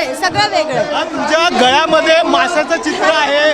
आहे, सगळं वेगळं आहे. तुझ्या गळ्यामध्ये माशाचं चित्र आहे.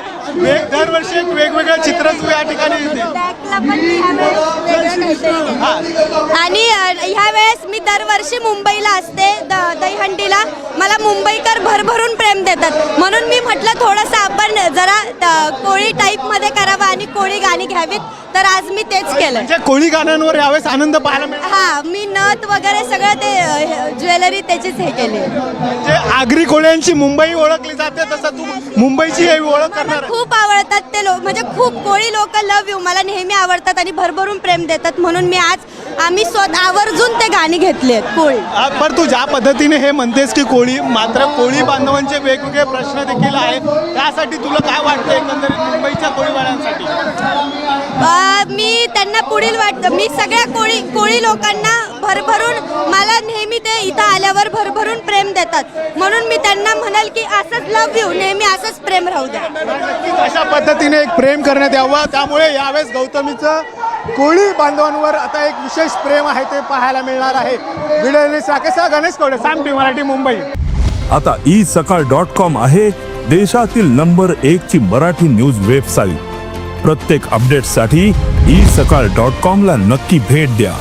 दरवर्षी एक वेगवेगळं चित्र तू या ठिकाणी येते. बॅकला पण मी ह्यावेळेस वेगळं काहीतरी केलं. आणि ह्या वेळेस मी दरवर्षी मुंबईला असते दहीहंडीला. मला मुंबईकर भरभरून प्रेम देतात, म्हणून मी म्हटलं थोडंसं आपण जरा कोळी टाईपमध्ये करावं आणि कोळी गाणी घ्यावीत, तर आज मी तेच केलं. म्हणजे कोळी गाण्यांवर यावेळेस आनंद पाहायला मिळाला. हा, मी नथ वगैरे सगळं ते ज्वेलरी त्याचीच हे केली. म्हणजे आगरी कोळ्यांची मुंबई ओळखली जाते, तसं तू मुंबईची ओळख करणार आहे. खूप आवडतात ते लोक, म्हणजे खूप कोळी लोक लव यू मला नेहमी आवडतात आणि भरभरून प्रेम देतात, म्हणून मी आज आम्ही स्वतः आवर्जून ते गाणी घेतली आहेत कोळी. पण तू ज्या पद्धतीने हे म्हणतेस की कोळी, मात्र कोळी बांधवांचे वेगवेगळे प्रश्न देखील आहेत, त्यासाठी तुला काय वाटतं एकंदरीत मुंबईच्या कोळीवाल्यांसाठी? मी त्यांना पुढील वाटतं, मी सगळ्या कोळी लोकांना भरभरून, मला नेहमी ते इथं आल्यावर भरभरून प्रेम देतात, म्हणून मी त्यांना म्हणाल की असंच लव यू, नेहमी असंच प्रेम राहू द्या. अशा पद्धतीने एक प्रेम करण्यात यावं, त्यामुळे यावेळेस गौतमीचं कोळी बांधवांवर आता एक विशेष प्रेम आहे ते पाहायला मिळणार आहे. व्हिडिओ साकेसा गणेश कवडे, साम टी मराठी, मुंबई. आता isakal.com आहे देशातील नंबर 1 ची मराठी न्यूज वेबसाईट. प्रत्येक अपडेटसाठी isakal.com ला नक्की भेट द्या.